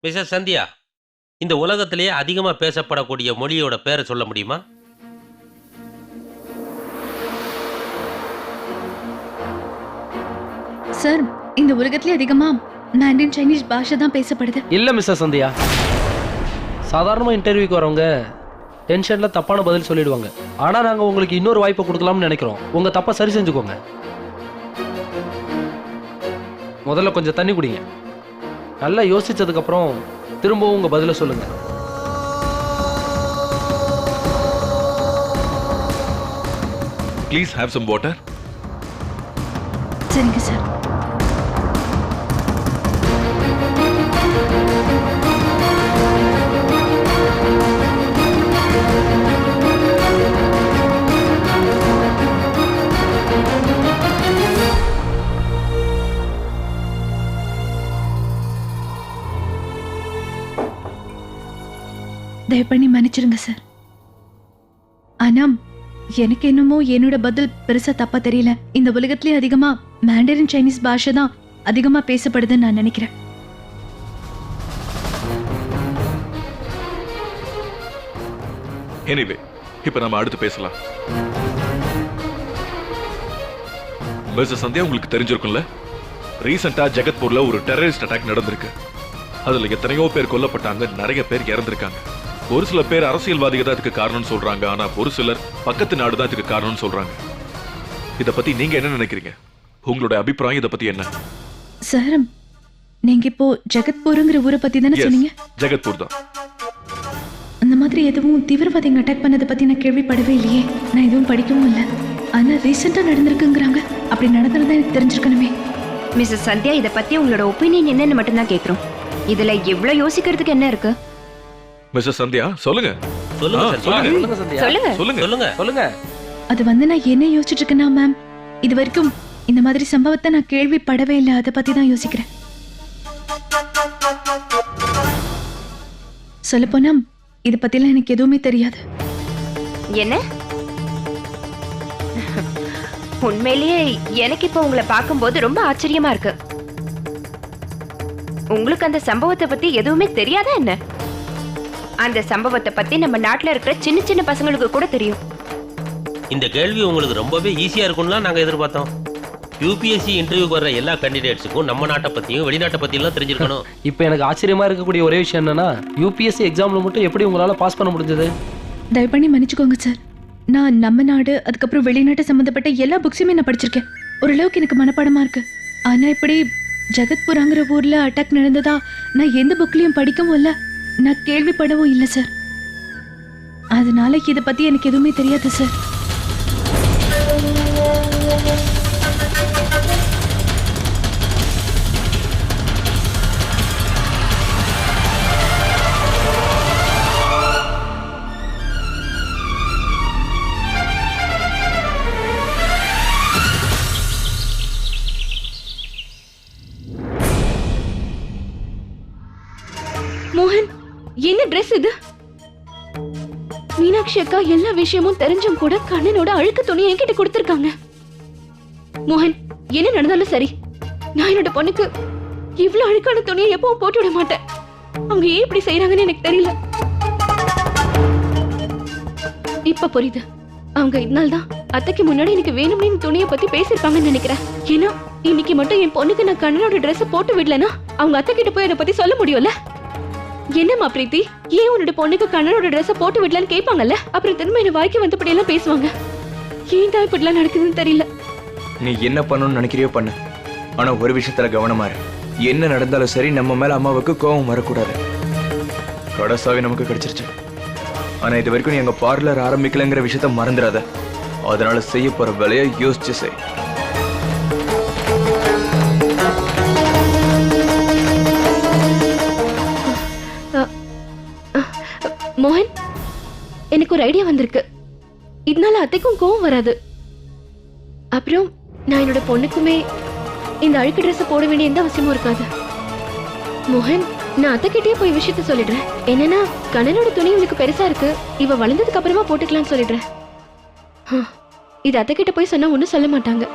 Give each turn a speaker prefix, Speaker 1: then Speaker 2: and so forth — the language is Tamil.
Speaker 1: மிஸ்ஸஸ் சந்தியா, இந்த உலகத்திலேயே அதிகமாக பேசப்படக்கூடிய மொழியோட பேரை சொல்ல முடியுமா?
Speaker 2: சார், இந்த உலகத்திலே அதிகமா மேண்டரின் சைனீஸ் பாஷை தான் பேசப்படுது.
Speaker 3: இல்லை மிஸ்ஸஸ் சந்தியா, சாதாரணமாக இன்டர்வியூக்கு வரவங்க டென்ஷனில் தப்பான பதில் சொல்லிடுவாங்க. ஆனால் நாங்கள் உங்களுக்கு இன்னொரு வாய்ப்பை கொடுக்கலாம்னு நினைக்கிறோம். உங்கள் தப்பை சரி செஞ்சுக்கோங்க. முதல்ல கொஞ்சம் தண்ணி குடிங்க. நல்லா யோசிச்சதுக்கப்புறம் திரும்பவும் உங்கள் பதிலை சொல்லுங்கள்.
Speaker 4: Please have some water.
Speaker 2: சரிங்க சார். தயவு பண்ணி மன்னிச்சிருங்க சார். ஆனா எனக்கு என்னமோ என்னோட பதில் பெருசா தப்பா தெரியல. இந்த உலகத்திலே அதிகமா மேண்டரின் சைனீஸ் பாஷை தான் அதிகமா பேசப்படுதுன்னு நான் நினைக்கிறேன்.
Speaker 4: எனிவே, இப்ப நம்ம அடுத்து பேசலாம். மிஸ்ஸஸ் சந்தியா, உங்களுக்கு தெரிஞ்சிருக்கும்ல, ரீசெண்டா ஜெகத்பூர்ல ஒரு டெரரிஸ்ட் அட்டாக் நடந்திருக்கு. அதுல எத்தனையோ பேர் கொல்லப்பட்டாங்க, நிறைய பேர் இறந்திருக்காங்க. ஒரு சில பேர் அரசியல்வாதிகள் தான் இதுக்கு காரணம்னு சொல்றாங்க, ஆனா ஒரு சிலர் பக்கத்து நாடு தான் இதுக்கு காரணம்னு சொல்றாங்க. இத பத்தி நீங்க என்ன நினைக்கிறீங்க? உங்களோட அபிப்பிராயம் இத பத்தி என்ன?
Speaker 2: சார், நீங்க இப்போ ஜெகத்பூருங்கிற ஊரை பத்தி தானே சொன்னீங்க?
Speaker 4: ஜெகத்பூர் தான்.
Speaker 2: அந்த மாதிரி எதுவும் தீவிரவாதிங்க அட்டாக் பண்ணதை பத்தி நான் கேள்விப்படவே இல்லையே. நான் எதுவும் படிக்கவும் இல்லை. ஆனா ரீசெண்டா நடந்திருக்குங்கிறாங்க. அப்படி நடந்திருந்தா எனக்கு தெரிஞ்சிருக்கணுமே.
Speaker 5: மிஸ்ஸஸ் சந்தியா, இத பத்தி உங்களோட ஒப்பீனியன் என்னன்னு மட்டும் தான் கேக்குறோம். இதுல எவ்வளவு யோசிக்கிறதுக்கு என்ன இருக்கு?
Speaker 4: மிஸ்ஸஸ் சந்தியா, சொல்லுங்க.
Speaker 1: சொல்லுங்க சார், சொல்லுங்க.
Speaker 3: சொல்லுங்க சந்தியா,
Speaker 5: சொல்லுங்க
Speaker 4: சொல்லுங்க.
Speaker 1: சொல்லுங்க.
Speaker 3: சொல்லுங்க.
Speaker 2: அது வந்து நான் என்ன யோசிச்சுட்டு இருக்கேன்னா மேம், இது வரைக்கும் இந்த மாதிரி சம்பவத்தை நான் கேள்விப்படவே இல்லை. அதை பத்தி தான் யோசிக்கிறேன். சொல்லப்போனா இதை பத்திலாம் எனக்கு எதுவுமே தெரியாது.
Speaker 5: என்ன? உண்மையிலேயே எனக்கு இப்ப உங்களை பார்க்கும்போது ரொம்ப ஆச்சரியமா இருக்கு. உங்களுக்கு அந்த சம்பவத்தை பத்தி எதுவுமே தெரியாதா என்ன? அந்த சம்பவத்தை பத்தி நம்ம நாட்டுல இருக்கிற சின்ன சின்ன பசங்களுக்கு கூட தெரியும்.
Speaker 1: இந்த கேள்வி உங்களுக்கு ரொம்பவே ஈஸியா இருக்கும்லாம் நாங்க எதிர்பார்த்தோம். யூபிஎஸ்சி இன்டர்வியூக்கு வர்ற எல்லா கேண்டிடேட்ஸுக்கும் நம்ம நாட்டை பத்தியும் வெளிநாட்டை பத்தியும் தெரிஞ்சிருக்கணும்.
Speaker 3: இப்போ எனக்கு ஆச்சரியமா இருக்கக்கூடிய ஒரே விஷயம் என்னன்னா, யூபிஎஸ்சி எக்ஸாம்ல மட்டும் எப்படி உங்களால பாஸ் பண்ண முடிஞ்சது?
Speaker 2: தயவு பண்ணி மன்னிச்சுக்கோங்க சார். நான் நம்ம நாடு, அதுக்கப்புறம் வெளிநாட்டு சம்பந்தப்பட்ட எல்லா புக்ஸுமே நான் படிச்சிருக்கேன். ஓரளவுக்கு எனக்கு மனப்பாடமா இருக்கு. ஆனா இப்படி ஜெகத்பூர்ங்கிற ஊர்ல அட்டாக் நடந்ததா நான் எந்த புக்லயும் படிக்கவும் இல்லை, நான் கேள்விப்படவும் இல்லை சார். அதனால இதை பத்தி எனக்கு எதுவுமே தெரியாது சார்.
Speaker 6: மோகன், என்ன ட்ரெஸ் இது? மீனாட்சி அக்கா எல்லா விஷயமும் தெரிஞ்சும் கூட கண்ணனோட அழுக்கு துணியை என்கிட்ட கொடுத்திருக்காங்க. மோகன், என்ன நடந்தாலும் சரி, நான் என்னோட பொண்ணுக்கு இவ்வளவு அழுக்கான துணியை எப்பவும் போட்டு விட மாட்டேன். அவங்க ஏன் இப்படி செய்யறாங்கன்னு எனக்கு தெரியல. இப்ப புரியுது. அவங்க இதனால்தான் அத்தைக்கு முன்னாடி எனக்கு வேணும்னு துணியை பத்தி பேசிருப்பாங்கன்னு நினைக்கிறேன். ஏன்னா இன்னைக்கு மட்டும் என் பொண்ணுக்கு நான் கண்ணனோட ட்ரெஸ் போட்டு விடலன்னா அவங்க அத்தை கிட்ட போய் அதை பத்தி சொல்ல முடியும்ல. என்னம்மா பிரீத்தி, ஏன் உன்னோட பொண்ணுக்கு கண்ணனோட ட்ரெஸ் போட்டு விடலான்னு கேட்பாங்கல்ல, அப்புறம் திரும்ப என்ன வாய்க்கு வந்தபடி எல்லாம் பேசுவாங்க. ஏன் தான் இப்படிலாம் நடக்குதுன்னு தெரியல.
Speaker 7: நீ என்ன பண்ணணும்னு நினைக்கிறியோ பண்ணு, ஆனா ஒரு விஷயத்துல கவனமா இரு. என்ன நடந்தாலும் சரி, நம்ம மேல அம்மாவுக்கு கோபம் வரக்கூடாது. கடைசாவி நமக்கு கிடைச்சிருச்சு, ஆனா இது வரைக்கும் நீ எங்க பார்லர் ஆரம்பிக்கலங்கிற விஷயத்த மறந்துடாத. அதனால செய்ய போற வேலையை யோசிச்சு செய்.
Speaker 6: மோகன், எனக்கு ஒரு ஐடியா வந்திருக்கு. இதனால அத்தைக்கும் கோவம் வராது. அப்புறம் நான் என்னோட பொண்ணுக்குமே இந்த அழுக்கு ட்ரெஸ் போட வேண்டிய எந்த அவசியமும் இருக்காது. மோகன், நான் அத்தைக்கிட்டே போய் விஷயத்த சொல்லிடுறேன். என்னன்னா கண்ணனோட துணி இவளுக்கு பெருசா இருக்கு, இவ வளர்ந்ததுக்கு அப்புறமா போட்டுக்கலாம்னு சொல்லிடுறேன். இது அத்தைக்கிட்ட போய் சொன்னா ஒன்னும் சொல்ல மாட்டாங்க.